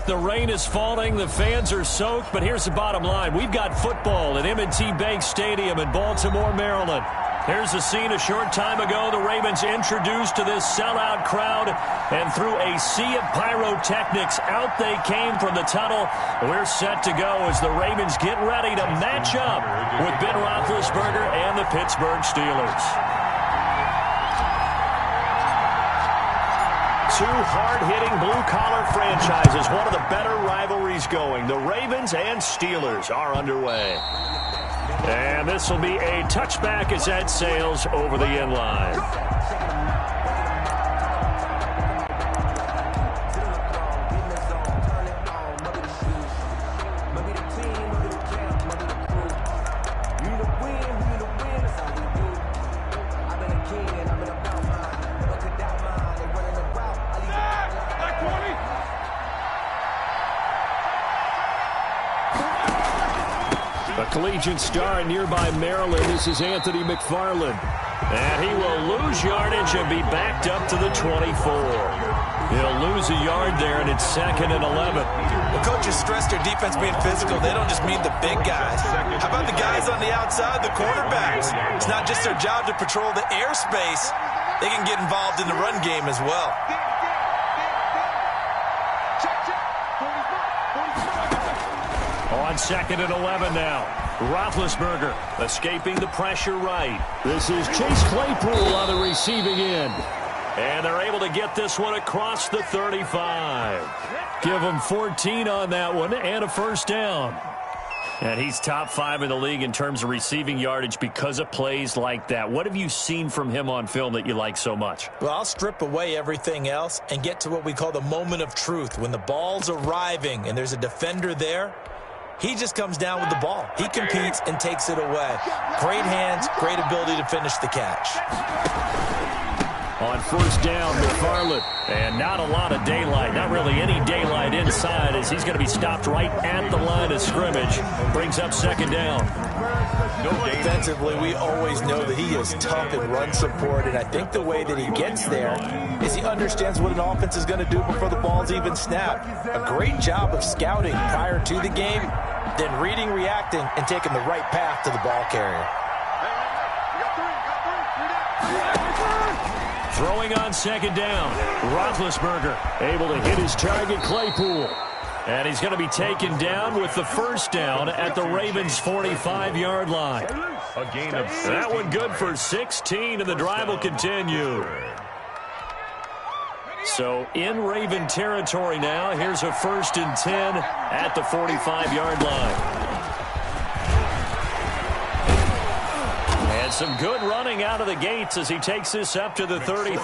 The rain is falling. The fans are soaked. But here's the bottom line. We've got football at M&T Bank Stadium in Baltimore, Maryland. Here's a scene a short time ago. The Ravens introduced to this sellout crowd. And through a sea of pyrotechnics, out they came from the tunnel. We're set to go as the Ravens get ready to match up with Ben Roethlisberger and the Pittsburgh Steelers. Two hard-hitting blue-collar franchises, one of the better rivalries going. The Ravens and Steelers are underway. And this will be a touchback as that sails over the end line. Collegiate star in nearby Maryland. This is Anthony McFarland. And he will lose yardage and be backed up to the 24. He'll lose a yard there, and it's 2nd and 11. The coaches stress their defense being physical. They don't just mean the big guys. How about the guys on the outside, the quarterbacks? It's not just their job to patrol the airspace. They can get involved in the run game as well. On 2nd and 11 now. Roethlisberger escaping the pressure right. This is Chase Claypool on the receiving end. And they're able to get this one across the 35. Give them 14 on that one and a first down. And he's top 5 in the league in terms of receiving yardage because of plays like that. What have you seen from him on film that you like so much? Well, I'll strip away everything else and get to what we call the moment of truth. When the ball's arriving and there's a defender there, he just comes down with the ball. He competes and takes it away. Great hands, great ability to finish the catch. On first down, McFarland. And not a lot of daylight. Not really any daylight inside as he's going to be stopped right at the line of scrimmage. Brings up 2nd down. Defensively, we always know that he is tough in run support, and I think the way that he gets there is he understands what an offense is going to do before the ball's even snapped. A great job of scouting prior to the game, then reading, reacting, and taking the right path to the ball carrier. Throwing on 2nd down. Roethlisberger able to hit his target, Claypool. And he's going to be taken down with the first down at the Ravens' 45-yard line. A gain of 16. That one good for 16, and the drive will continue. So in Raven territory now. Here's a 1st and 10 at the 45-yard line. And some good running out of the gates as he takes this up to the 33.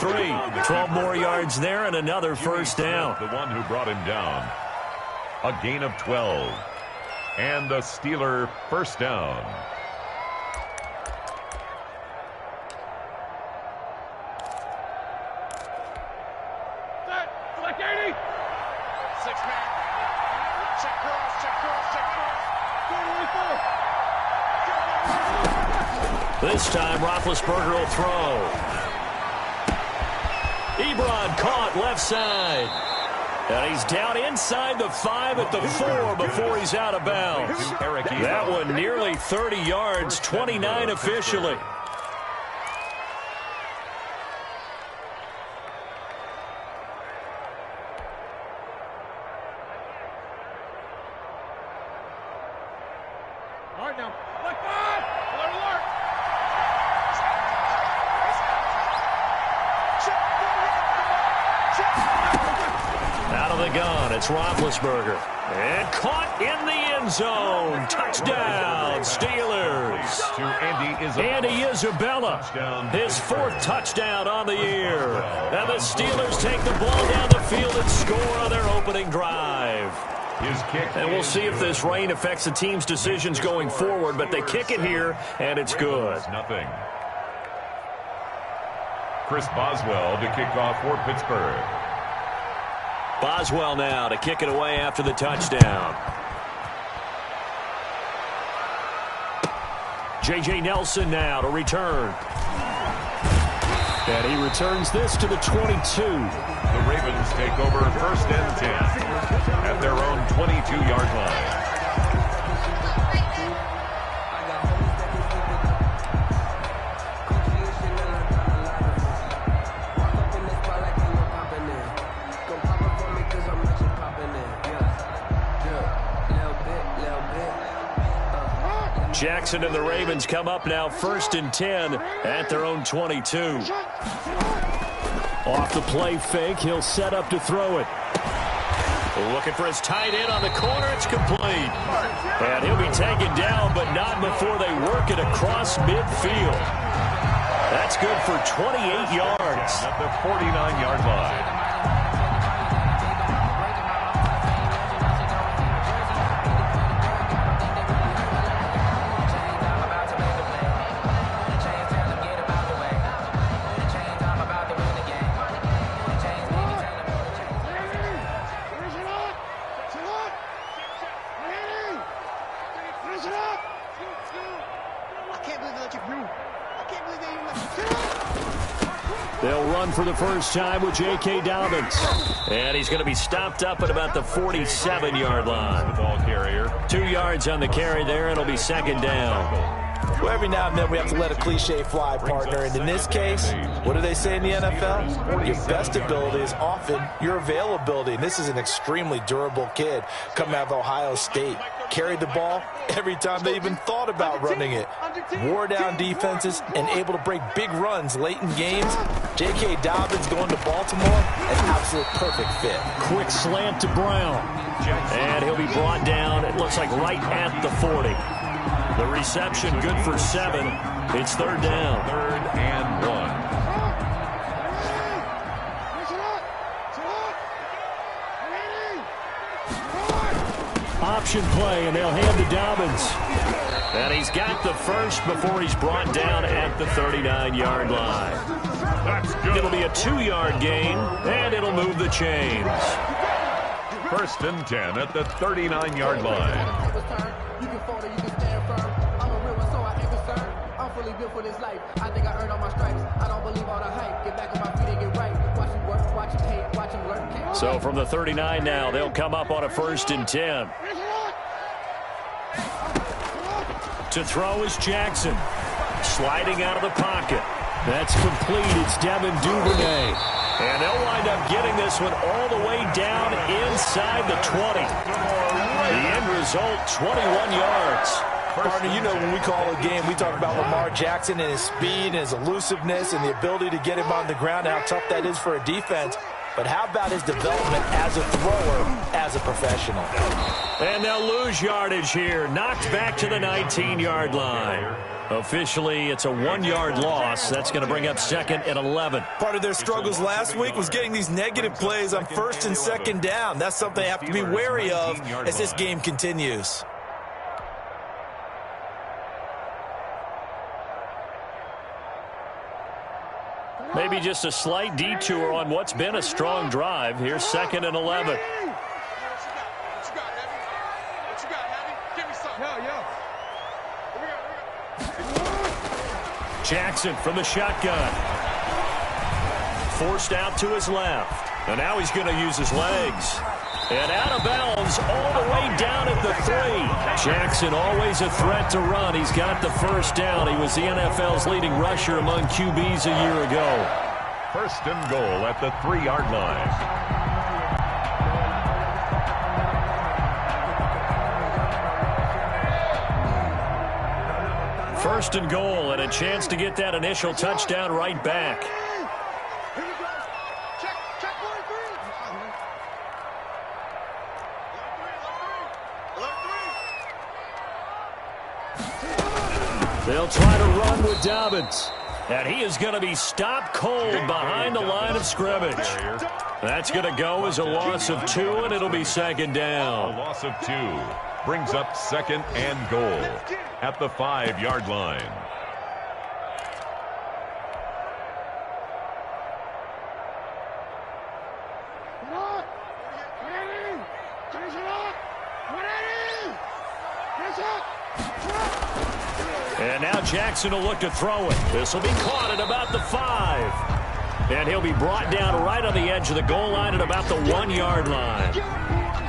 12 more yards there and another first down. The one who brought him down. A gain of 12. And the Steeler first down. Select 80. 6-man. Check cross, check cross, check cross. This time, Roethlisberger will throw. Ebron caught left side. And he's down inside the 5 at the 4 before he's out of bounds. That one nearly 30 yards, 29 officially. All right, now. Look, alert, alert. Out of the gun, it's Roethlisberger. And caught in the end zone. Touchdown, Steelers. To Andy Isabella. His 4th touchdown on the year. And the Steelers take the ball down the field and score on their opening drive. His kick. And we'll see if this rain affects the team's decisions going forward, but they kick it here, and it's good. Nothing. Chris Boswell to kick off for Pittsburgh. Boswell now to kick it away after the touchdown. J.J. Nelson now to return. And he returns this to the 22. The Ravens take over 1st and 10 at their own 22-yard line. Jackson and the Ravens come up now 1st and 10 at their own 22. Off the play fake, he'll set up to throw it. Looking for his tight end on the corner, it's complete. And he'll be taken down, but not before they work it across midfield. That's good for 28 yards. At the 49-yard line. They'll run for the first time with J.K. Dobbins. And he's going to be stopped up at about the 47-yard line. The ball carrier. 2 yards on the carry there, and it'll be 2nd down. Well, every now and then we have to let a cliche fly, partner. And in this case, what do they say in the NFL? Your best ability is often your availability. And this is an extremely durable kid coming out of Ohio State. Carried the ball every time they even thought about running it. Wore down defenses and able to break big runs late in games. J.K. Dobbins going to Baltimore, an absolute perfect fit. Quick slant to Brown. And he'll be brought down, it looks like right at the 40. The reception good for 7. It's 3rd down. 3rd and 1. Option play, and they'll hand to Dobbins. And he's got the first before he's brought down at the 39-yard line. That's good. It'll be a 2-yard gain, and it'll move the chains. 1st and 10 at the 39-yard line. So from the 39 now, they'll come up on a 1st and 10. To throw is Jackson. Sliding out of the pocket. That's complete. It's Devin Duvernay. And they'll wind up getting this one all the way down inside the 20. The end result, 21 yards. Partner, you know when we call a game, we talk about Lamar Jackson and his speed and his elusiveness and the ability to get him on the ground, how tough that is for a defense. But how about his development as a thrower, as a professional? And they'll lose yardage here. Knocked back to the 19-yard line. Officially, it's a 1-yard loss. That's going to bring up 2nd and 11. Part of their struggles last week was getting these negative plays on 1st and 2nd down. That's something they have to be wary of as this game continues. Maybe just a slight detour on what's been a strong drive. Here's 2nd and 11. Jackson from the shotgun. Forced out to his left. And now he's going to use his legs. And out of bounds all the way down at the 3. Jackson always a threat to run. He's got the first down. He was the NFL's leading rusher among QBs a year ago. 1st and goal at the 3-yard line. First and goal, and a chance to get that initial touchdown right back. They'll try to run with Dobbins. And he is going to be stopped cold behind the line of scrimmage. That's going to go as a loss of 2, and it'll be 2nd down. A loss of 2 brings up 2nd and goal at the 5-yard line. And now Jackson will look to throw it. This will be caught at about the 5. And he'll be brought down right on the edge of the goal line at about the 1-yard line.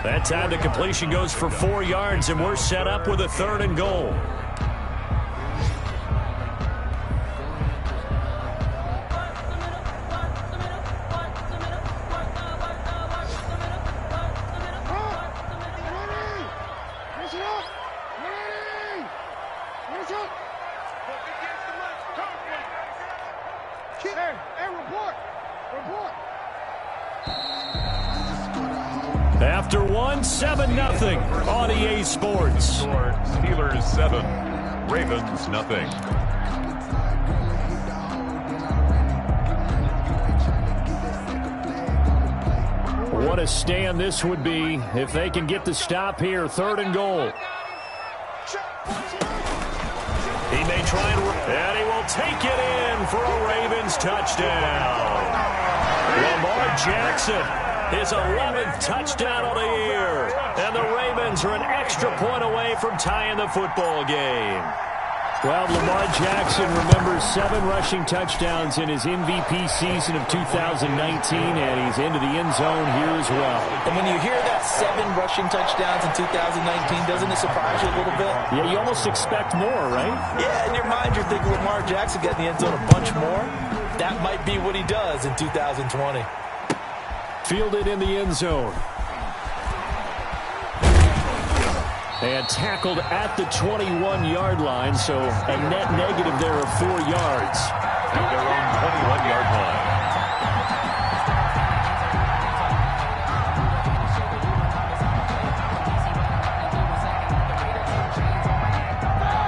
That time the completion goes for 4 yards, and we're set up with a 3rd and goal. After 7-0 on EA Sports. Steelers 7, Ravens nothing. What a stand this would be if they can get the stop here. 3rd and goal. He may try and he will take it in for a Ravens touchdown. Lamar Jackson, his 11th touchdown of the year. And the Ravens are an extra point away from tying the football game. Well, Lamar Jackson remembers 7 rushing touchdowns in his MVP season of 2019, and he's into the end zone here as well. And when you hear that 7 rushing touchdowns in 2019, doesn't it surprise you a little bit? Yeah, you almost expect more, right? Yeah, in your mind you're thinking Lamar Jackson got in the end zone a bunch more. That might be what he does in 2020. Fielded in the end zone. And tackled at the 21-yard line, so a net negative there of 4 yards. At their own 21-yard line.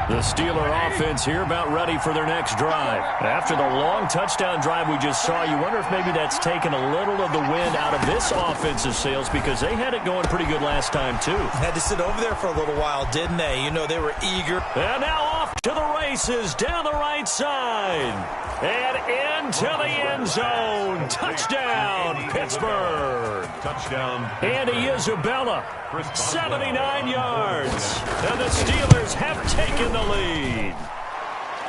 The Steeler offense here about ready for their next drive. After the long touchdown drive we just saw, you wonder if maybe that's taken a little of the wind out of this offensive sails, because they had it going pretty good last time too. Had to sit over there for a little while, didn't they? You know, they were eager. And now off to the races down the right side. And into the end zone. Touchdown, Pittsburgh. Touchdown. Andy Isabella, 79 yards. And the Steelers have taken the lead.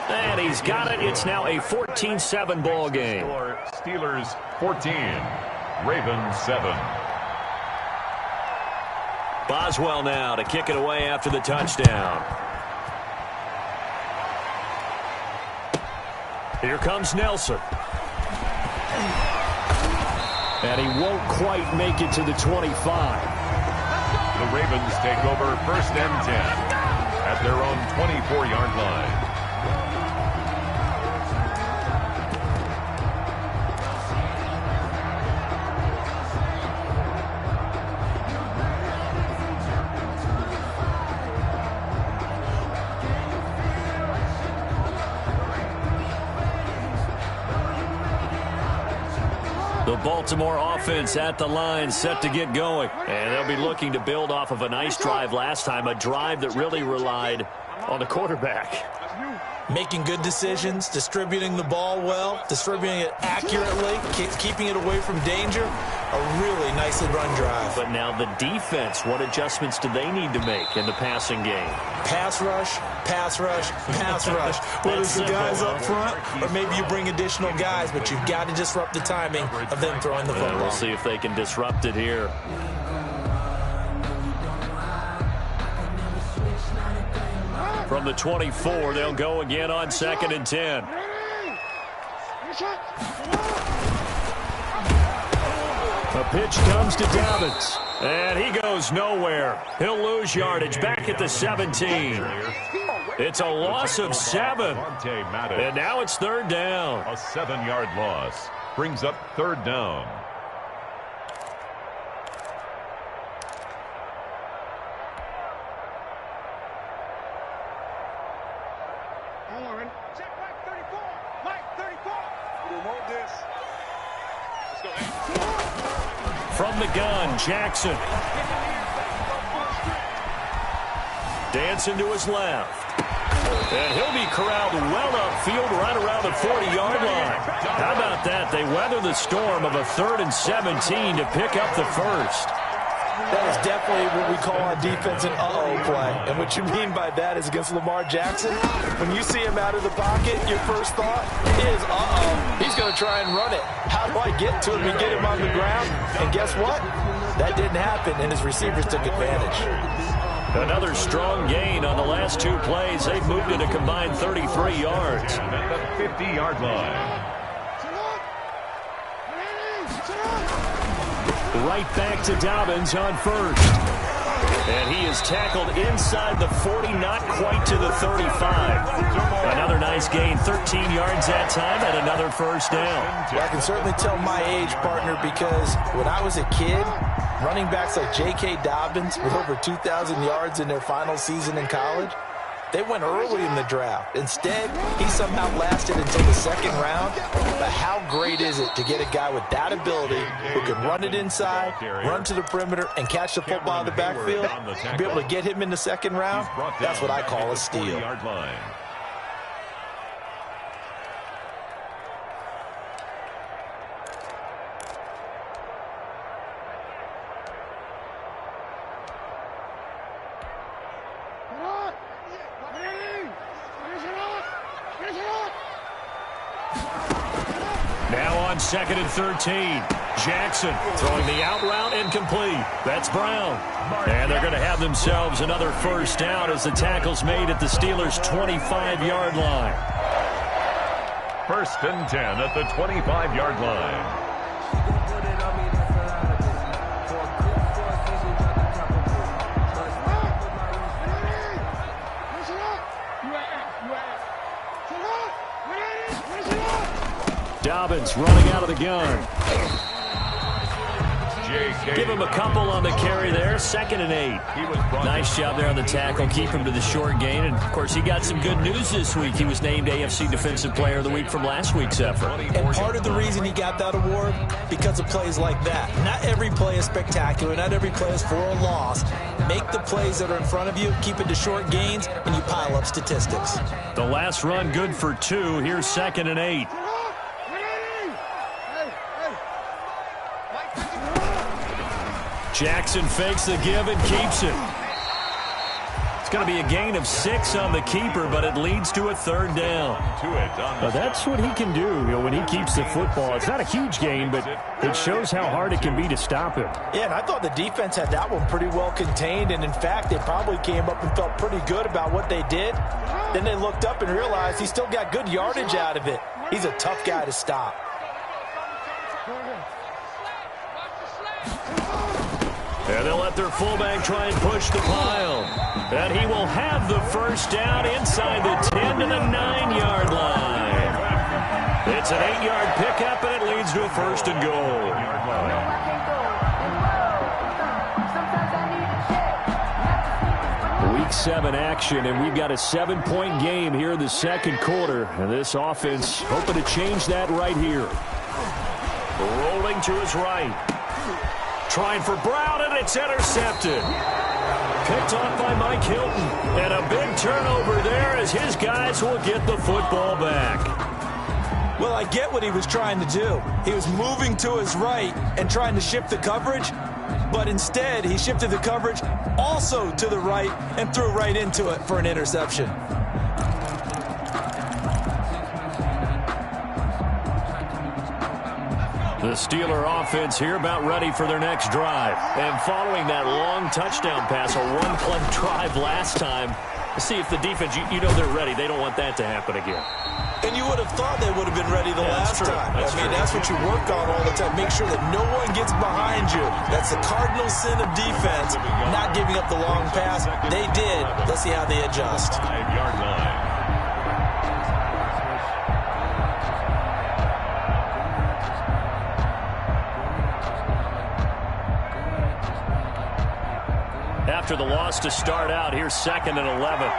And he's got it. It's now a 14-7 ball game. Steelers 14, Ravens 7. Boswell now to kick it away after the touchdown. Here comes Nelson. And he won't quite make it to the 25. The Ravens take over 1st and 10 at their own 24-yard line. The Baltimore offense at the line, set to get going. And they'll be looking to build off of a nice drive last time, a drive that really relied on the quarterback. Making good decisions, distributing the ball well, distributing it accurately, keeping it away from danger. A really nicely run drive. But now the defense, what adjustments do they need to make in the passing game? Pass rush, pass rush, pass rush. Whether it's the guys up front or maybe you bring additional guys, but you've got to disrupt the timing of them throwing the football. We'll see if they can disrupt it here. From the 24, they'll go again on 2nd and 10. A pitch comes to Dobbins, and he goes nowhere. He'll lose yardage back at the 17. It's a loss of 7, and now it's 3rd down. A 7-yard loss brings up 3rd down. Check Mike 34. Mike 34. We want this. Let's go. From the gun, Jackson. Dancing to his left. And he'll be corralled well upfield right around the 40-yard line. How about that? They weather the storm of a 3rd and 17 to pick up the first. That is definitely what we call on defense an uh-oh play. And what you mean by that is against Lamar Jackson, when you see him out of the pocket, your first thought is, uh-oh, he's going to try and run it. How do I get to him and get him on the ground? And guess what? That didn't happen, and his receivers took advantage. Another strong gain on the last two plays. They've moved it a combined 33 yards. At the 50-yard line. Right back to Dobbins on first. And he is tackled inside the 40, not quite to the 35. Another nice gain, 13 yards that time, and another first down. Well, I can certainly tell my age, partner, because when I was a kid, running backs like J.K. Dobbins with over 2,000 yards in their final season in college, they went early in the draft. Instead, he somehow lasted until the second round. But how great is it to get a guy with that ability who can run it inside, run to the perimeter, and catch the football in the backfield? To be able to get him in the second round, that's what I call a steal. Now on 2nd and 13. Jackson throwing the out route incomplete. That's Brown. And they're going to have themselves another first down as the tackle's made at the Steelers' 25-yard line. 1st and 10 at the 25-yard line. Dobbins running out of the gun. Give him a couple on the carry there. 2nd and 8. Nice job there on the tackle. Keep him to the short gain. And, of course, he got some good news this week. He was named AFC Defensive Player of the Week from last week's effort. And part of the reason he got that award, because of plays like that. Not every play is spectacular. Not every play is for a loss. Make the plays that are in front of you, keep it to short gains, and you pile up statistics. The last run good for 2. Here's 2nd and 8. Jackson fakes the give and keeps it. It's going to be a gain of 6 on the keeper, but it leads to a 3rd down. Now that's what he can do, when he keeps the football. It's not a huge gain, but it shows how hard it can be to stop him. Yeah, and I thought the defense had that one pretty well contained, and in fact, they probably came up and felt pretty good about what they did. Then they looked up and realized he still got good yardage out of it. He's a tough guy to stop. And they'll let their fullback try and push the pile. And he will have the first down inside the 10 to the 9-yard line. It's an 8-yard pickup, and it leads to a 1st and goal. Week 7 action, and we've got a 7-point game here in the second quarter. And this offense hoping to change that right here. Rolling to his right. Trying for Brown, and it's intercepted. Picked off by Mike Hilton. And a big turnover there as his guys will get the football back. Well, I get what he was trying to do. He was moving to his right and trying to shift the coverage, but instead he shifted the coverage also to the right and threw right into it for an interception. The Steeler offense here about ready for their next drive. And following that long touchdown pass, a one-play drive last time, see if the defense, you know they're ready. They don't want that to happen again. And you would have thought they would have been ready the last time. That's what you work on all the time. Make sure that no one gets behind you. That's the cardinal sin of defense, not giving up the long pass. They did. Let's see how they adjust. 5-yard line. After the loss to start out, here's 2nd and 11.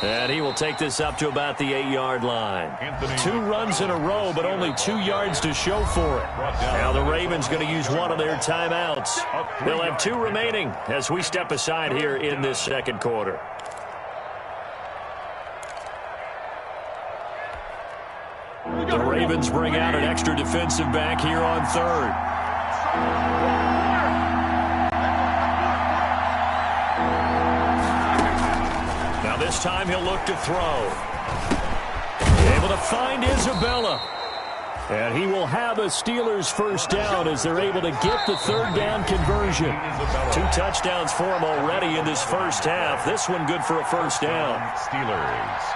And he will take this up to about the 8-yard line. 2 runs in a row, but only 2 yards to show for it. Now the Ravens going to use one of their timeouts. They'll have 2 remaining as we step aside here in this second quarter. The Ravens bring out an extra defensive back here on third. Now this time he'll look to throw. Able to find Isabella. And he will have a Steelers first down as they're able to get the third down conversion. 2 touchdowns for him already in this first half. This one good for a first down. Steelers.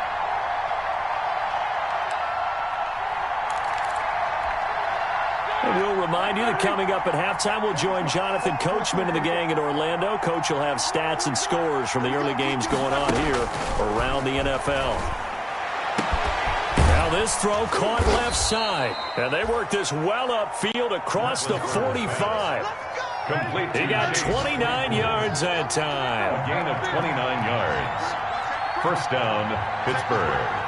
And we'll remind you that coming up at halftime, we'll join Jonathan Coachman and the gang in Orlando. Coach will have stats and scores from the early games going on here around the NFL. This throw caught left side. And they work this well upfield across the 45. Complete. He got 29 yards that time. A gain of 29 yards. First down, Pittsburgh.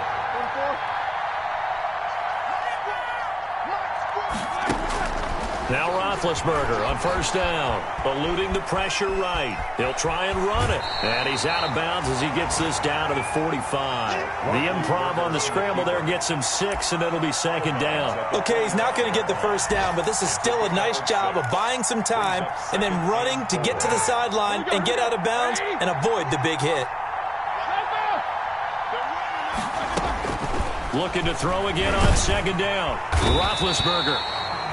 Now Roethlisberger on first down, eluding the pressure right. He'll try and run it. And he's out of bounds as he gets this down to the 45. The improv on the scramble there gets him 6, and it'll be second down. Okay, he's not going to get the first down, but this is still a nice job of buying some time and then running to get to the sideline and get out of bounds and avoid the big hit. Looking to throw again on second down. Roethlisberger.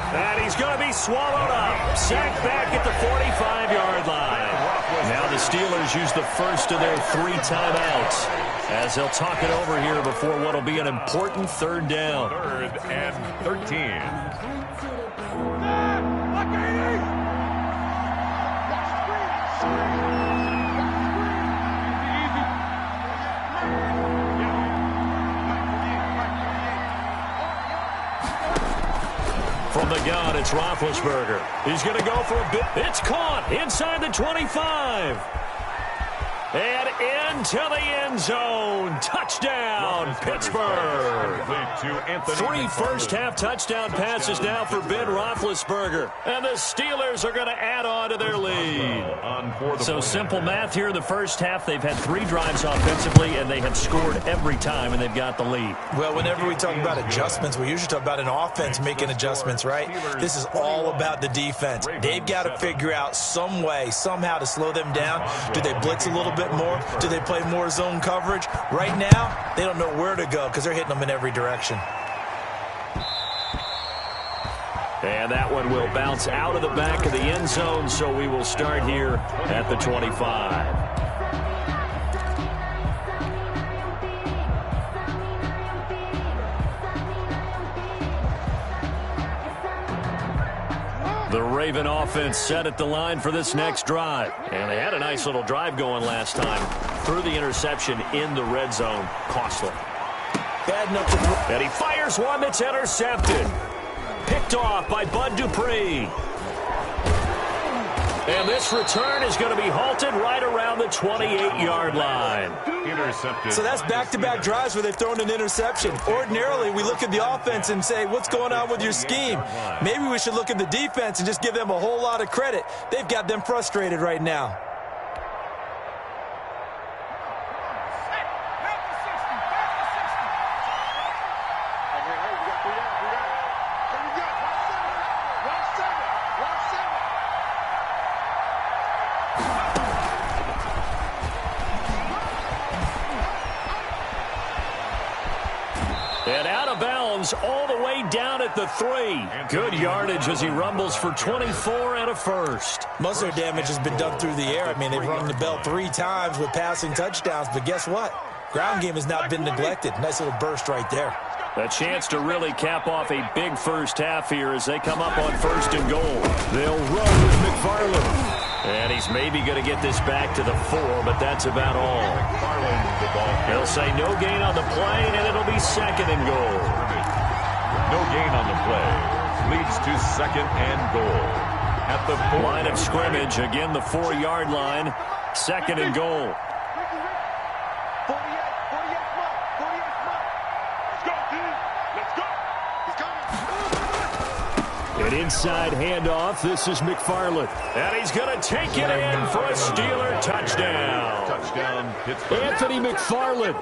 And he's going to be swallowed up. Sacked back at the 45-yard line. Now the Steelers use the first of their 3 timeouts as they'll talk it over here before what will be an important third down. 3rd and 13. From the gun, it's Roethlisberger. He's going to go for a bit. It's caught inside the 25. And into the end zone. Touchdown, Pittsburgh. 3 first-half touchdown passes now for Ben Roethlisberger. And the Steelers are going to add on to their lead. So simple math here in the first half. They've had 3 drives offensively, and they have scored every time, and they've got the lead. Well, whenever we talk about adjustments, we usually talk about an offense making adjustments, right? This is all about the defense. They've got to figure out some way, somehow to slow them down. Do they blitz a little bit more? Do they play more zone coverage? Right now, they don't know where to go because they're hitting them in every direction. And that one will bounce out of the back of the end zone, so we will start here at the 25. The Raven offense set at the line for this next drive. And they had a nice little drive going last time. Through the interception in the red zone. Costly. Bad enough to... And he fires one that's intercepted. Picked off by Bud Dupree. And this return is going to be halted right around the 28-yard line. Intercepted. So that's back-to-back drives where they've thrown an interception. Ordinarily, we look at the offense and say, what's going on with your scheme? Maybe we should look at the defense and just give them a whole lot of credit. They've got them frustrated right now. All the way down at the 3. Good yardage as he rumbles for 24 and a first. Most of their damage has been done through the air. I mean, they've rung the bell 3 times with passing touchdowns, but guess what? Ground game has not been neglected. Nice little burst right there. A chance to really cap off a big first half here as they come up on 1st and goal. They'll run with McFarland. And he's maybe going to get this back to the 4, but that's about all. He'll say no gain on the play, and it'll be 2nd and goal. No gain on the play. Leads to 2nd and goal. At the 4. Line of scrimmage, again the 4-yard line. 2nd and goal. An inside handoff. This is McFarland. And he's going to take it in for a Steeler touchdown. Touchdown, Pittsburgh. Anthony McFarland.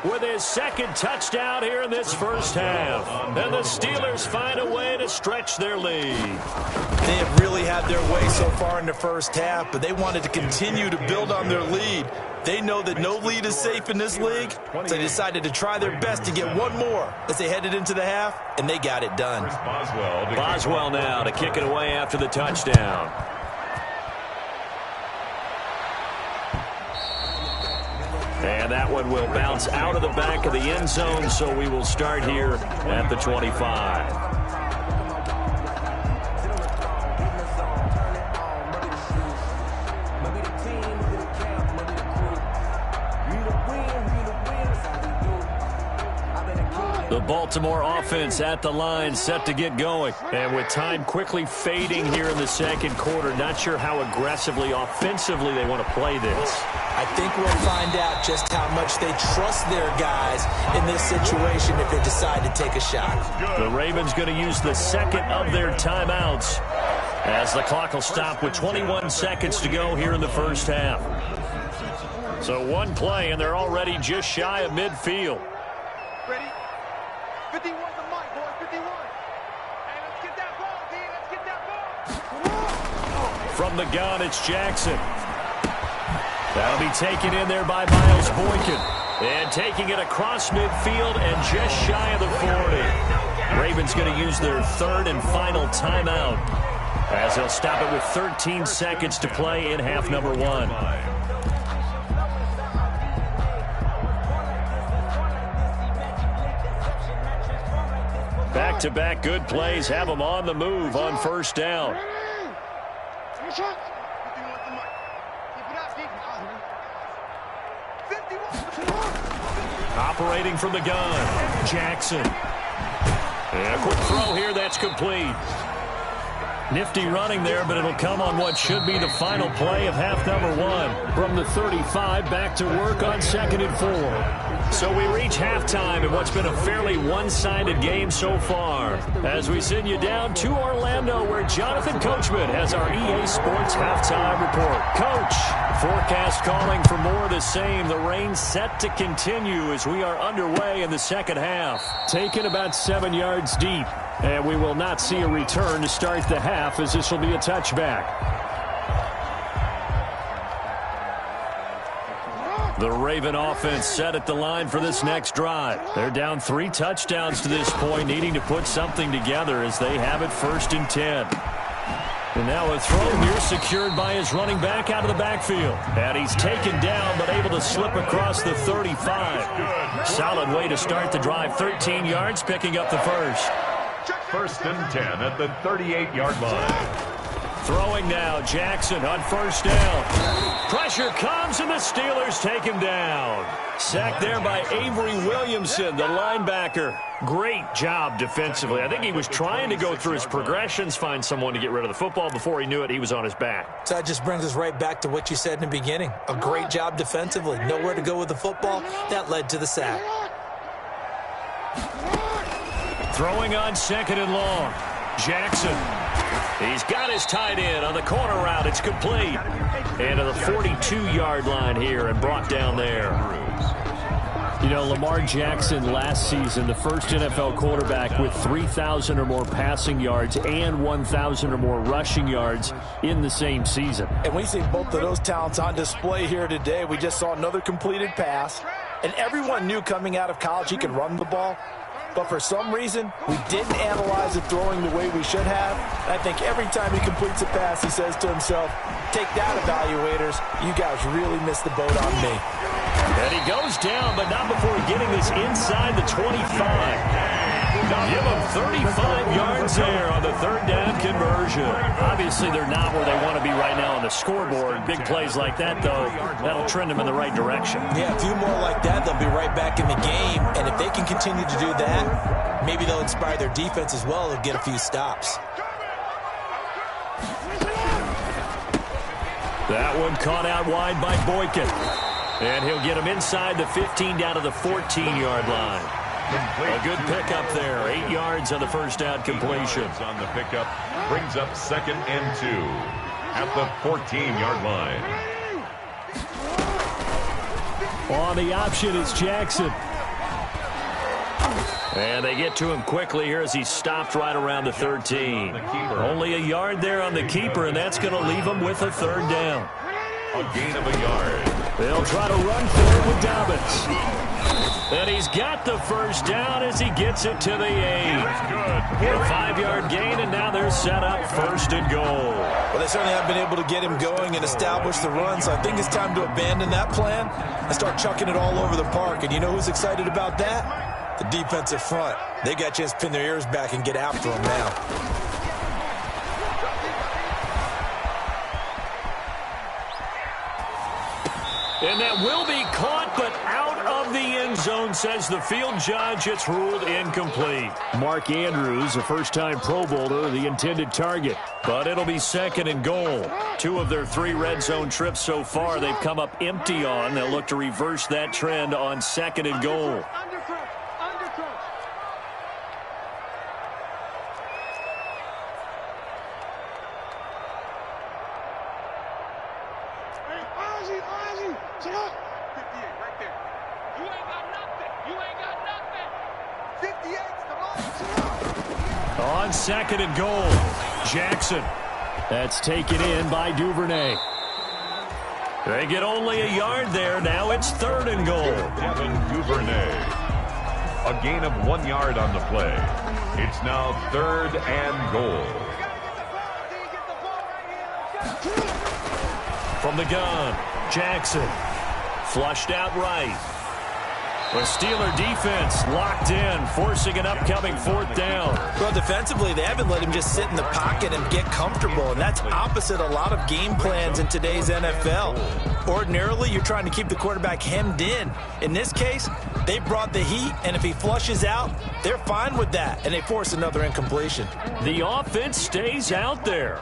with his second touchdown here in this first half. And the Steelers find a way to stretch their lead. They have really had their way so far in the first half, but they wanted to continue to build on their lead. They know that no lead is safe in this league, so they decided to try their best to get one more as they headed into the half, and they got it done. Boswell now to kick it away after the touchdown. And that one will bounce out of the back of the end zone, so we will start here at the 25. The Baltimore offense at the line, set to get going. And with time quickly fading here in the second quarter, not sure how aggressively, offensively they want to play this. I think we'll find out just how much they trust their guys in this situation if they decide to take a shot. The Ravens going to use the second of their timeouts as the clock will stop with 21 seconds to go here in the first half. So one play, and they're already just shy of midfield. Ready? 51 the mic, boy, 51. Hey, let's get that ball, D. Let's get that ball. From the gun, it's Jackson. That'll be taken in there by Miles Boykin. And taking it across midfield and just shy of the 40. Ravens going to use their third and final timeout as they'll stop it with 13 seconds to play in half number one. Back-to-back good plays have them on the move on first down. Operating from the gun, Jackson. And a quick throw here, that's complete. Nifty running there, but it'll come on what should be the final play of half number one. From the 35, back to work on 2nd and 4. So we reach halftime in what's been a fairly one-sided game so far. As we send you down to Orlando, where Jonathan Coachman has our EA Sports halftime report. Coach, forecast calling for more of the same. The rain set to continue as we are underway in the second half. Taken about 7 yards deep. And we will not see a return to start the half, as this will be a touchback. The Raven offense set at the line for this next drive. They're down 3 touchdowns to this point, needing to put something together as they have it 1st and 10. And now a throw here secured by his running back out of the backfield. And he's taken down but able to slip across the 35. Solid way to start the drive. 13 yards, picking up the first. 1st and 10 at the 38-yard line. Throwing now, Jackson on first down. Pressure comes, and the Steelers take him down. Sacked there by Avery Williamson, the linebacker. Great job defensively. I think he was trying to go through his progressions, find someone to get rid of the football. Before he knew it, he was on his back. So that just brings us right back to what you said in the beginning. A great job defensively. Nowhere to go with the football. That led to the sack. Throwing on 2nd and long. Jackson. He's got his tight end on the corner route. It's complete. And to the 42-yard line here and brought down there. You know, Lamar Jackson last season, the first NFL quarterback with 3,000 or more passing yards and 1,000 or more rushing yards in the same season. And we see both of those talents on display here today. We just saw another completed pass. And everyone knew coming out of college he could run the ball. But for some reason, we didn't analyze it throwing the way we should have. And I think every time he completes a pass, he says to himself, take that, evaluators. You guys really missed the boat on me. And he goes down, but not before getting this inside the 25. Give them 35 yards there on the 3rd down conversion. Obviously, they're not where they want to be right now on the scoreboard. Big plays like that, though, that'll trend them in the right direction. Yeah, a few more like that, they'll be right back in the game. And if they can continue to do that, maybe they'll inspire their defense as well and get a few stops. That one caught out wide by Boykin. And he'll get him inside the 15 down to the 14-yard line. A good pickup there. 8 yards on the first down completion. On the pickup brings up 2nd and 2 at the 14-yard line. On the option is Jackson. And they get to him quickly here as he's stopped right around the 13. Only a yard there on the keeper, and that's going to leave him with a third down. A gain of a yard. They'll try to run for it with Dobbins. And he's got the first down as he gets it to the 8. A 5-yard gain, and now they're set up 1st and goal. Well, they certainly have been able to get him going and establish the run, so I think it's time to abandon that plan and start chucking it all over the park. And you know who's excited about that? The defensive front. They got a chance to pin their ears back and get after him now. And that will be caught, but out of the end zone, says the field judge. It's ruled incomplete. Mark Andrews, a first-time Pro Bowler, the intended target. But it'll be 2nd and goal. 2 of their 3 red zone trips so far, they've come up empty on. They'll look to reverse that trend on 2nd and goal. On 2nd and goal, Jackson. That's taken in by Duvernay. They get only a yard there. Now it's 3rd and goal. Devin Duvernay. A gain of 1 yard on the play. It's now 3rd and goal. From the gun, Jackson. Flushed out right. The Steeler defense locked in, forcing an upcoming 4th down. Well, defensively, they haven't let him just sit in the pocket and get comfortable, and that's opposite a lot of game plans in today's NFL. Ordinarily, you're trying to keep the quarterback hemmed in. In this case, they brought the heat, and if he flushes out, they're fine with that, and they force another incompletion. The offense stays out there.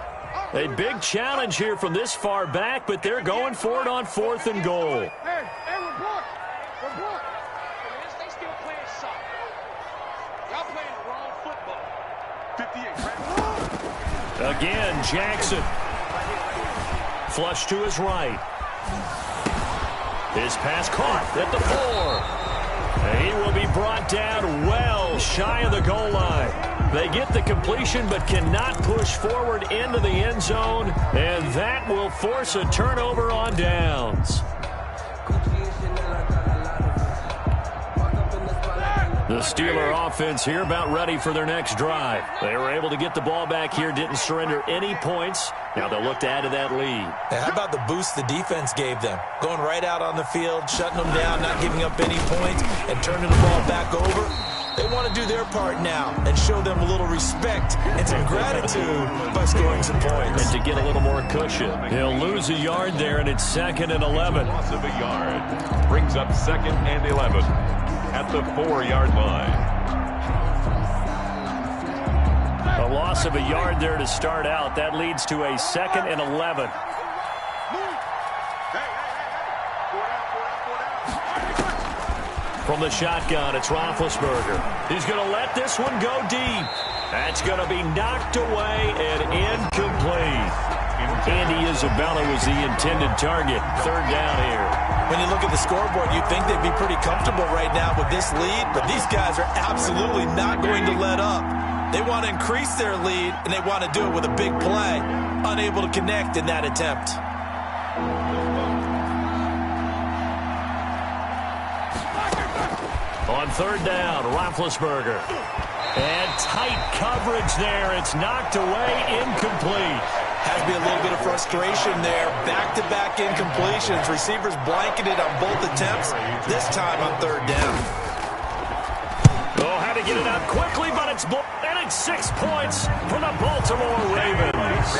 A big challenge here from this far back, but they're going for it on 4th and goal. Hey, report. They still playing soccer. Y'all playing the wrong football. 58. Again, Jackson. Flush to his right. His pass caught at the 4. He will be brought down well shy of the goal line. They get the completion but cannot push forward into the end zone, and that will force a turnover on downs. The Steeler offense here about ready for their next drive. They were able to get the ball back here, didn't surrender any points. Now they'll look to add to that lead. How about the boost the defense gave them? Going right out on the field, shutting them down, not giving up any points, and turning the ball back over. They want to do their part now and show them a little respect and some gratitude by scoring some points. And to get a little more cushion. He'll lose a yard there, and it's 2nd and 11. Loss of a yard brings up 2nd and 11 at the 4-yard line. A loss of a yard there to start out. That leads to a 2nd and 11. From the shotgun, it's Roethlisberger. He's going to let this one go deep. That's going to be knocked away and incomplete. Andy Isabella was the intended target. 3rd down here. When you look at the scoreboard, you'd think they'd be pretty comfortable right now with this lead, but these guys are absolutely not going to let up. They want to increase their lead, and they want to do it with a big play. Unable to connect in that attempt. On 3rd down, Roethlisberger. And tight coverage there. It's knocked away, incomplete. Has to be a little bit of frustration there. Back-to-back incompletions. Receivers blanketed on both attempts, this time on 3rd down. Oh, had to get it out quickly, but it's and it's 6 points for the Baltimore Ravens.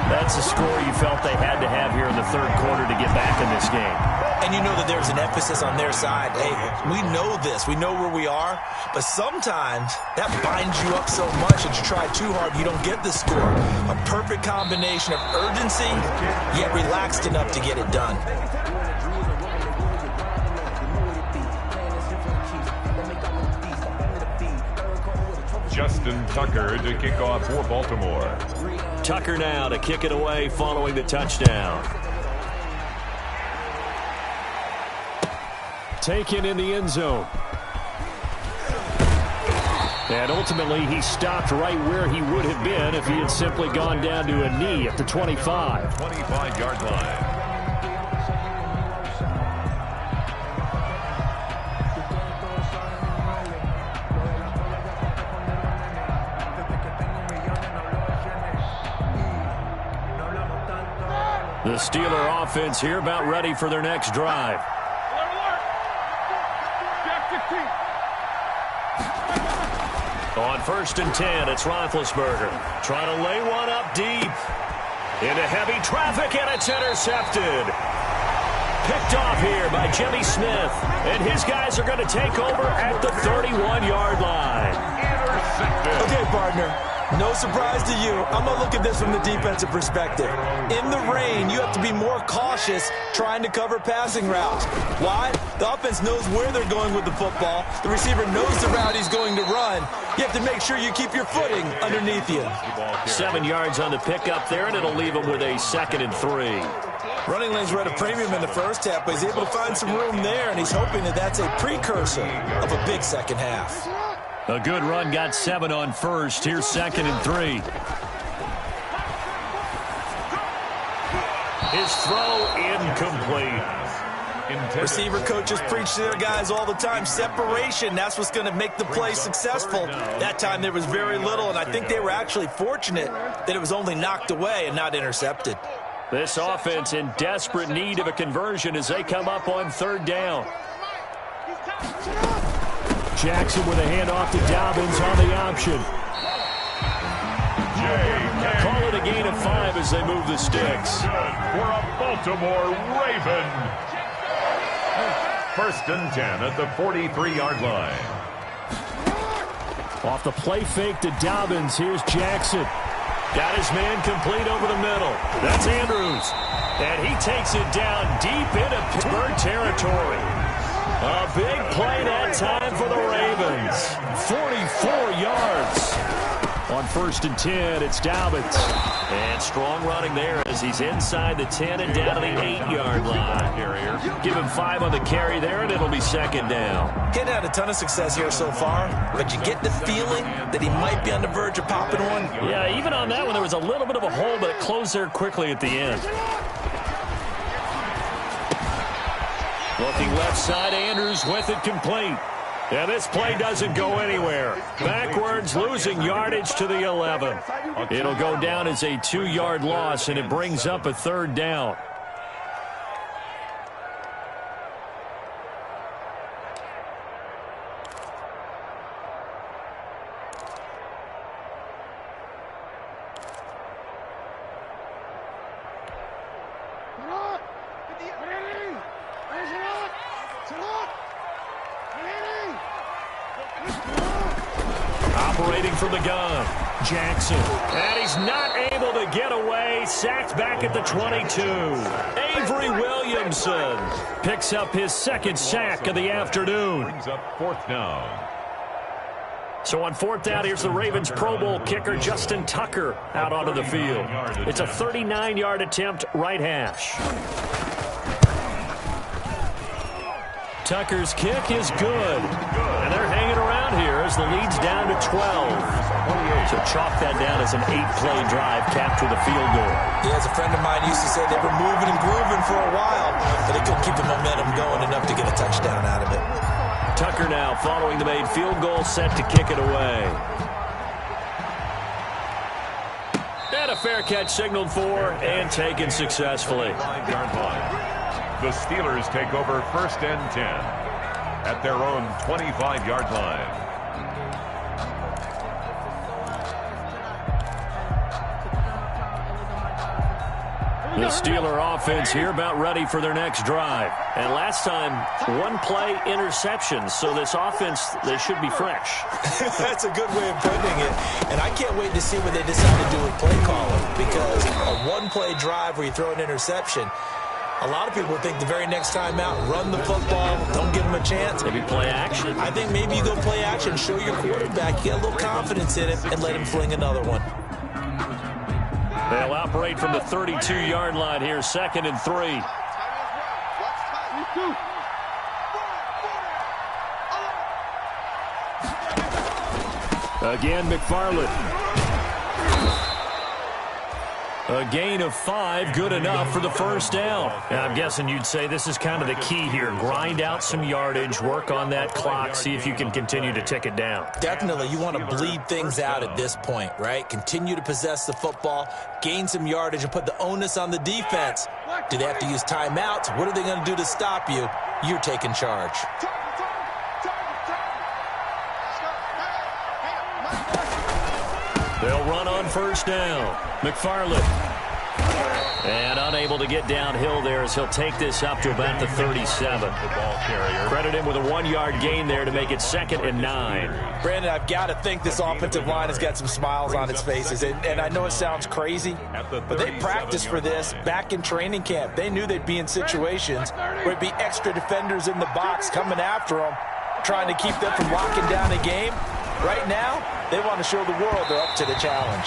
That's a score you felt they had to have here in the 3rd quarter to get back in this game. And you know that there's an emphasis on their side. Hey, we know this. We know where we are. But sometimes that binds you up so much that you try too hard, you don't get the score. A perfect combination of urgency, yet relaxed enough to get it done. Justin Tucker to kick off for Baltimore. Tucker now to kick it away following the touchdown. Taken in the end zone. And ultimately, he stopped right where he would have been if he had simply gone down to a knee at the 25. 25-yard line. The Steeler offense here about ready for their next drive. On 1st and 10, it's Roethlisberger. Trying to lay one up deep. Into heavy traffic, and it's intercepted. Picked off here by Jimmy Smith. And his guys are going to take over at the 31-yard line. Intercepted. Okay, partner. No surprise to you. I'm going to look at this from the defensive perspective. In the rain, you have to be more cautious trying to cover passing routes. Why? The offense knows where they're going with the football. The receiver knows the route he's going to run. You have to make sure you keep your footing underneath you. 7 yards on the pickup there, and it'll leave him with a 2nd and 3. Running lanes were at a premium in the first half, but he's able to find some room there, and he's hoping that that's a precursor of a big second half. A good run got 7 on 1st. Here's 2nd and 3. His throw incomplete. Receiver coaches preach to their guys all the time. Separation, that's what's going to make the play successful. That time there was very little, and I think they were actually fortunate that it was only knocked away and not intercepted. This offense in desperate need of a conversion as they come up on 3rd down. Jackson with a handoff to Dobbins on the option. Call it a gain of 5 as they move the sticks. For a Baltimore Raven. 1st and 10 at the 43-yard line. Off the play fake to Dobbins. Here's Jackson. Got his man complete over the middle. That's Andrews. And he takes it down deep into Pittsburgh territory. A big play that time for the Ravens. 44 yards. On 1st and 10, it's Dobbins. And strong running there as he's inside the 10 and down to the 8-yard line. Give him 5 on the carry there, and it'll be 2nd down. He's had a ton of success here so far, but you get the feeling that he might be on the verge of popping one. Yeah, even on that one, there was a little bit of a hole, but it closed there quickly at the end. Looking left side, Andrews with it complete. And this play doesn't go anywhere. Backwards, losing yardage to the 11. It'll go down as a 2-yard loss, and it brings up a 3rd down. Operating from the gun, Jackson. And he's not able to get away. Sacked back at the 22. Avery Williamson picks up his 2nd sack of the afternoon. Brings up 4th down. So on 4th down, here's the Ravens Pro Bowl kicker, Justin Tucker, out onto the field. It's a 39-yard attempt, right hash. Tucker's kick is good. And they're hanging around here as the lead's down to 12. So chalk that down as an 8-play drive capped with a field goal. Yeah, as a friend of mine used to say, they were moving and grooving for a while, but they couldn't keep the momentum going enough to get a touchdown out of it. Tucker now following the made field goal, set to kick it away. And a fair catch signaled for and taken successfully. 5-yard line. The Steelers take over 1st and 10 at their own 25-yard line. The Steeler offense here about ready for their next drive. And last time, 1-play interception. So this offense, they should be fresh. That's a good way of putting it. And I can't wait to see what they decide to do with play calling. Because a 1-play drive where you throw an interception, a lot of people think the very next time out, run the football, don't give them a chance. Maybe play action. I think maybe you go play action, show your quarterback, you get a little confidence in it, and let him fling another one. They'll operate from the 32-yard line here, 2nd and 3. Again, McFarland. A gain of 5, good enough for the first down. And I'm guessing you'd say this is kind of the key here. Grind out some yardage, work on that clock, see if you can continue to tick it down. Definitely, you want to bleed things out at this point, right? Continue to possess the football, gain some yardage, and put the onus on the defense. Do they have to use timeouts? What are they going to do to stop you? You're taking charge. They'll run on first down. McFarland. And unable to get downhill there as he'll take this up to about the 37. The ball carrier. Credit him with a 1-yard gain there to make it 2nd and 9. Brandon, I've got to think this offensive line has got some smiles on its faces. And I know it sounds crazy, but they practiced for this back in training camp. They knew they'd be in situations where it'd be extra defenders in the box coming after them, trying to keep them from locking down a game. Right now, they want to show the world they're up to the challenge.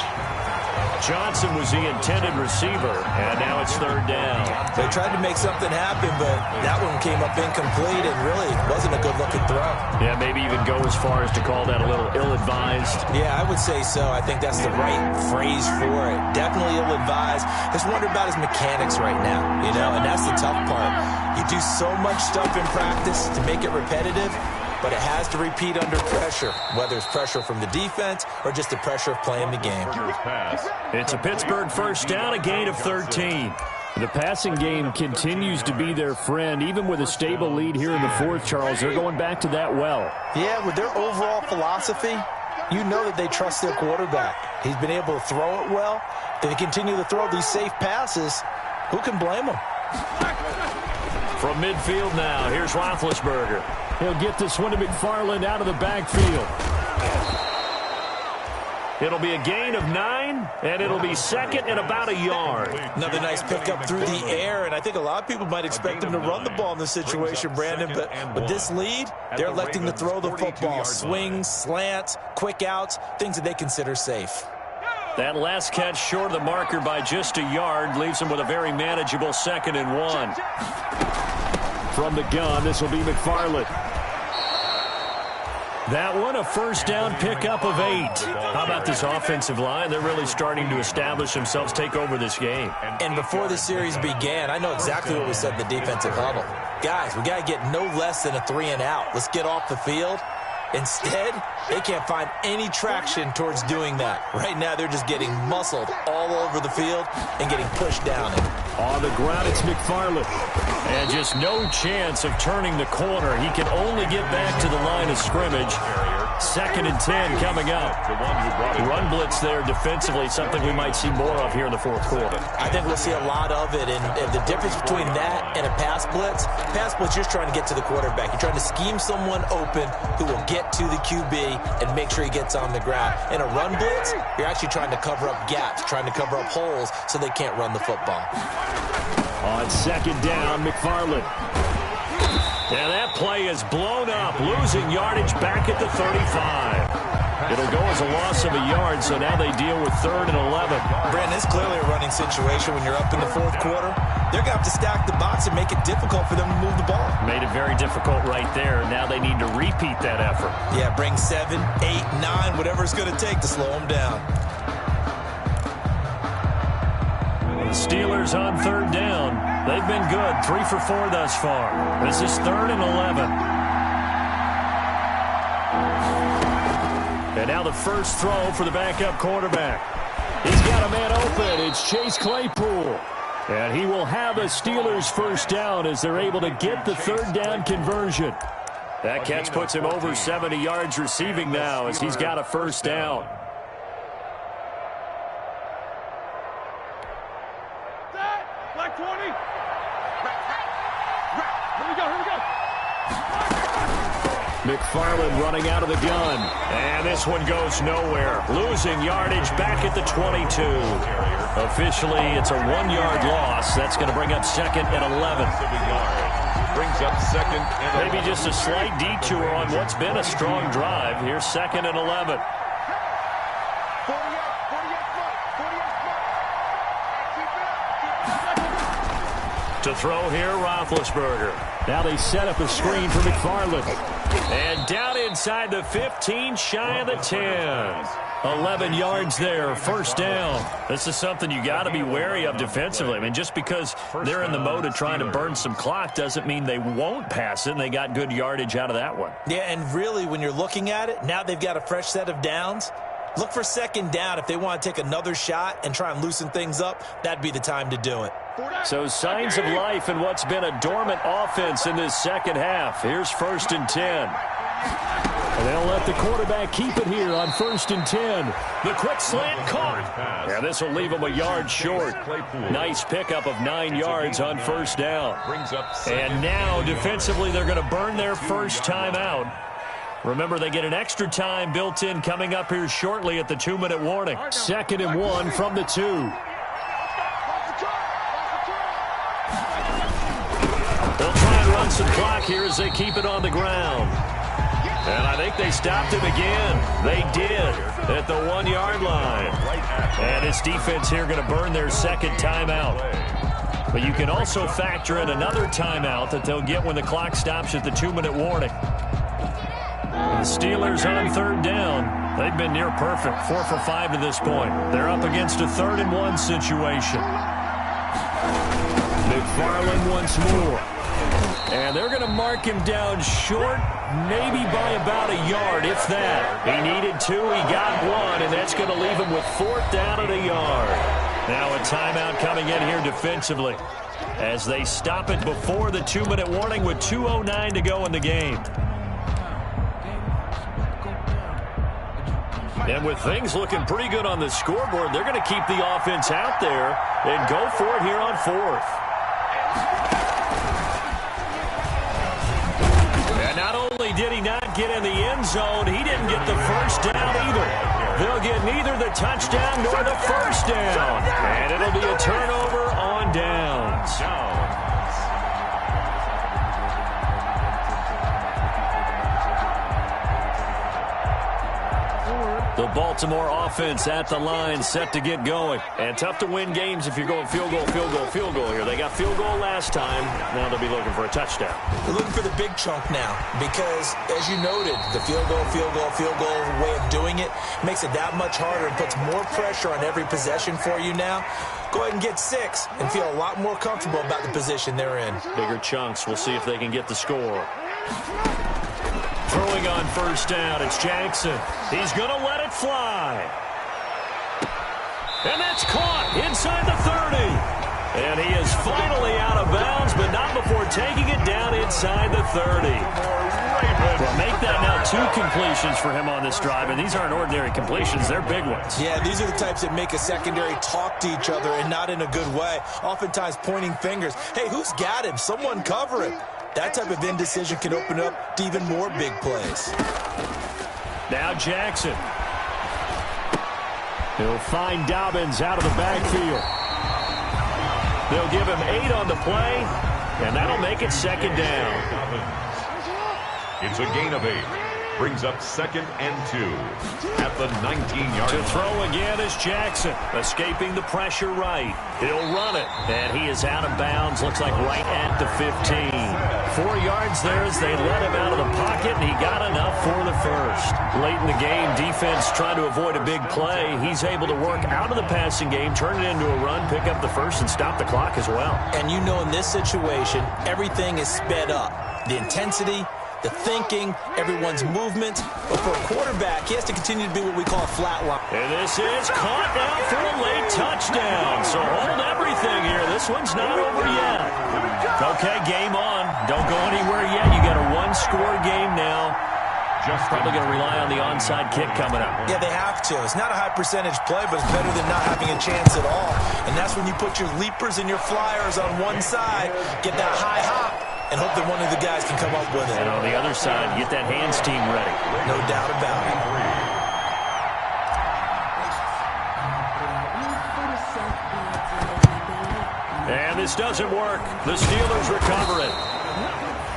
Johnson was the intended receiver, and now it's 3rd down. They tried to make something happen, but that one came up incomplete and really wasn't a good-looking throw. Yeah, maybe even go as far as to call that a little ill-advised. Yeah, I would say so. I think that's the right phrase for it. Definitely ill-advised. Just wonder about his mechanics right now, you know, and that's the tough part. You do so much stuff in practice to make it repetitive, but it has to repeat under pressure, whether it's pressure from the defense or just the pressure of playing the game. It's a Pittsburgh first down, a gain of 13. The passing game continues to be their friend, even with a stable lead here in the 4th, Charles. They're going back to that well. Yeah, with their overall philosophy, you know that they trust their quarterback. He's been able to throw it well. They continue to throw these safe passes. Who can blame them? From midfield now, here's Roethlisberger. He'll get this one to McFarland out of the backfield. It'll be a gain of 9, and it'll be 2nd and about a yard. Another nice pickup through the air, and I think a lot of people might expect them to run the ball in this situation, Brandon, but with this lead, they're electing to throw the football. Swings, slants, quick outs, things that they consider safe. That last catch short of the marker by just a yard leaves them with a very manageable 2nd and 1. From the gun, this will be McFarland. That one, a first down pickup of 8. How about this offensive line? They're really starting to establish themselves, take over this game. And before the series began, I know exactly what we said in the defensive huddle. Guys, we got to get no less than a 3-and-out. Let's get off the field. Instead, they can't find any traction towards doing that. Right now, they're just getting muscled all over the field and getting pushed down it. On the ground, it's McFarland. And just no chance of turning the corner. He can only get back to the line of scrimmage. 2nd and 10 coming up. Run blitz there defensively, something we might see more of here in the 4th quarter. I think we'll see a lot of it, and the difference between that and a pass blitz, you're just trying to get to the quarterback. You're trying to scheme someone open who will get to the QB and make sure he gets on the ground. In a run blitz, you're actually trying to cover up gaps, trying to cover up holes so they can't run the football. On 2nd down, McFarland. And that play is blown up, losing yardage back at the 35. It'll go as a loss of a yard, so now they deal with 3rd and 11. Brandon, it's clearly a running situation when you're up in the 4th quarter. They're going to have to stack the box and make it difficult for them to move the ball. Made it very difficult right there. Now they need to repeat that effort. Yeah, bring 7, 8, 9, whatever it's going to take to slow them down. The Steelers on 3rd down. They've been good, 3 for 4 thus far. This is 3rd and 11. And now the first throw for the backup quarterback. He's got a man open. It's Chase Claypool. And he will have a Steelers first down as they're able to get the 3rd down conversion. That catch puts him over 70 yards receiving now as he's got a first down. Black 20. Here we go. McFarland running out of the gun. And this one goes nowhere. Losing yardage back at the 22. Officially, it's a 1-yard loss. That's going to bring up 2nd and 11. Brings up 2nd and 11. Maybe just a slight detour on what's been a strong drive. Here's 2nd and 11. 48 front. 48 front. Keep it up. To throw here, Roethlisberger. Now they set up a screen for McFarland. And down inside the 15, shy of the 10. 11 yards there, first down. This is something you got to be wary of defensively. I mean, just because they're in the mode of trying to burn some clock doesn't mean they won't pass it, and they got good yardage out of that one. Yeah, and really, when you're looking at it, now they've got a fresh set of downs. Look for second down. If they want to take another shot and try and loosen things up, that'd be the time to do it. So signs of life in what's been a dormant offense in this second half. Here's 1st and 10. And they'll let the quarterback keep it here on 1st and 10. The quick slant caught. Yeah, this will leave them a yard short. Nice pickup of 9 yards on first down. And now, defensively, they're going to burn their first timeout. Remember, they get an extra time built in coming up here shortly at the 2-minute warning. 2nd and 1 from the 2. They'll try and run some clock here as they keep it on the ground. And I think they stopped him again. They did at the 1-yard line. And this defense here going to burn their second timeout. But you can also factor in another timeout that they'll get when the clock stops at the 2-minute warning. The Steelers on 3rd down. They've been near perfect, 4 for 5 to this point. They're up against a 3rd and 1 situation. McFarland once more. And they're going to mark him down short, maybe by about a yard, if that. He needed 2, he got 1, and that's going to leave him with 4th down at a yard. Now a timeout coming in here defensively as they stop it before the 2-minute warning with 2:09 to go in the game. And with things looking pretty good on the scoreboard, they're going to keep the offense out there and go for it here on 4th. And not only did he not get in the end zone, he didn't get the first down either. They'll get neither the touchdown nor the first down. And it'll be a turnover on downs. The Baltimore offense at the line, set to get going. And tough to win games if you're going field goal, field goal, field goal here. They got field goal last time. Now they'll be looking for a touchdown. They're looking for the big chunk now because, as you noted, the field goal way of doing it makes it that much harder and puts more pressure on every possession for you now. Go ahead and get 6 and feel a lot more comfortable about the position they're in. Bigger chunks. We'll see if they can get the score. Throwing on first down, it's Jackson. He's going to let it fly. And that's caught inside the 30. And he is finally out of bounds, but not before taking it down inside the 30. Well, make that now 2 completions for him on this drive, and these aren't ordinary completions. They're big ones. Yeah, these are the types that make a secondary talk to each other and not in a good way. Oftentimes pointing fingers. Hey, who's got him? Someone cover him. That type of indecision can open up to even more big plays. Now Jackson. He'll find Dobbins out of the backfield. They'll give him 8 on the play, and that'll make it second down. It's a gain of 8. Brings up 2nd and 2 at the 19-yard line. To throw again is Jackson, escaping the pressure right. He'll run it, and he is out of bounds. Looks like right at the 15. 4 yards there as they let him out of the pocket, and he got enough for the first. Late in the game, defense trying to avoid a big play. He's able to work out of the passing game, turn it into a run, pick up the first, and stop the clock as well. And you know in this situation, everything is sped up. The intensity, the thinking, everyone's movement. But for a quarterback, he has to continue to be what we call a flat line. And this is caught now for a late touchdown. So hold everything here. This one's not over yet. Okay, game on. Don't go anywhere yet. You got a 1-score game now. Just probably going to rely on the onside kick coming up. Yeah, they have to. It's not a high percentage play, but it's better than not having a chance at all. And that's when you put your leapers and your flyers on one side, get that high hop, and hope that one of the guys can come up with it. And on the other side, get that hands team ready. No doubt about it. And this doesn't work. The Steelers recover it.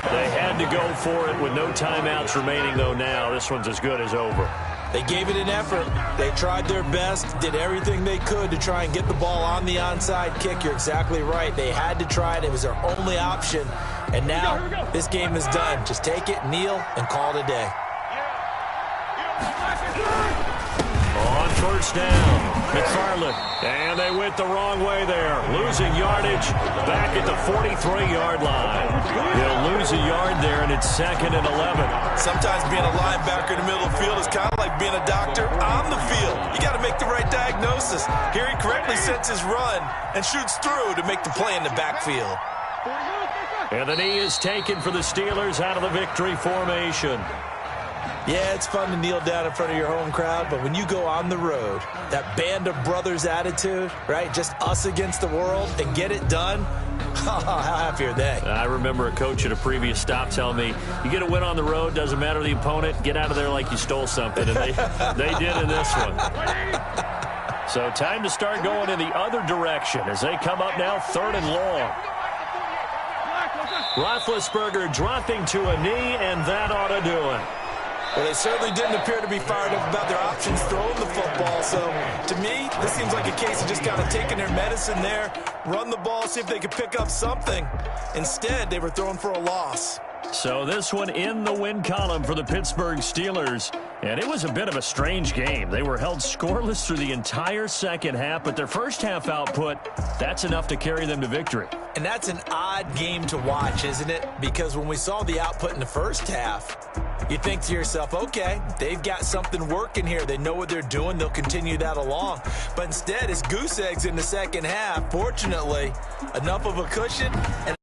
They had to go for it with no timeouts remaining, though, now. This one's as good as over. They gave it an effort. They tried their best, did everything they could to try and get the ball on the onside kick. You're exactly right. They had to try it. It was their only option. And now this game is done. Just take it, kneel, and call it a day. On first down, McFarland. And they went the wrong way there. Losing yardage back at the 43-yard line. They'll lose a yard there, and it's 2nd and 11. Sometimes being a linebacker in the middle of the field is kind of like being a doctor on the field. You got to make the right diagnosis. Here he correctly sets his run and shoots through to make the play in the backfield. And the knee is taken for the Steelers out of the victory formation. Yeah, it's fun to kneel down in front of your home crowd, but when you go on the road, that band of brothers attitude, right, just us against the world, and get it done, how happy are they? I remember a coach at a previous stop telling me, you get a win on the road, doesn't matter the opponent, get out of there like you stole something, and they did in this one. So time to start going in the other direction as they come up now 3rd and long. Roethlisberger dropping to a knee, and that ought to do it. Well, they certainly didn't appear to be fired up about their options throwing the football. So, to me, this seems like a case of just kind of taking their medicine there, run the ball, see if they could pick up something. Instead, they were throwing for a loss. So this one in the win column for the Pittsburgh Steelers. And it was a bit of a strange game. They were held scoreless through the entire second half, but their first half output, that's enough to carry them to victory. And that's an odd game to watch, isn't it? Because when we saw the output in the first half, you think to yourself, okay, they've got something working here. They know what they're doing. They'll continue that along. But instead, it's goose eggs in the second half. Fortunately, enough of a cushion. And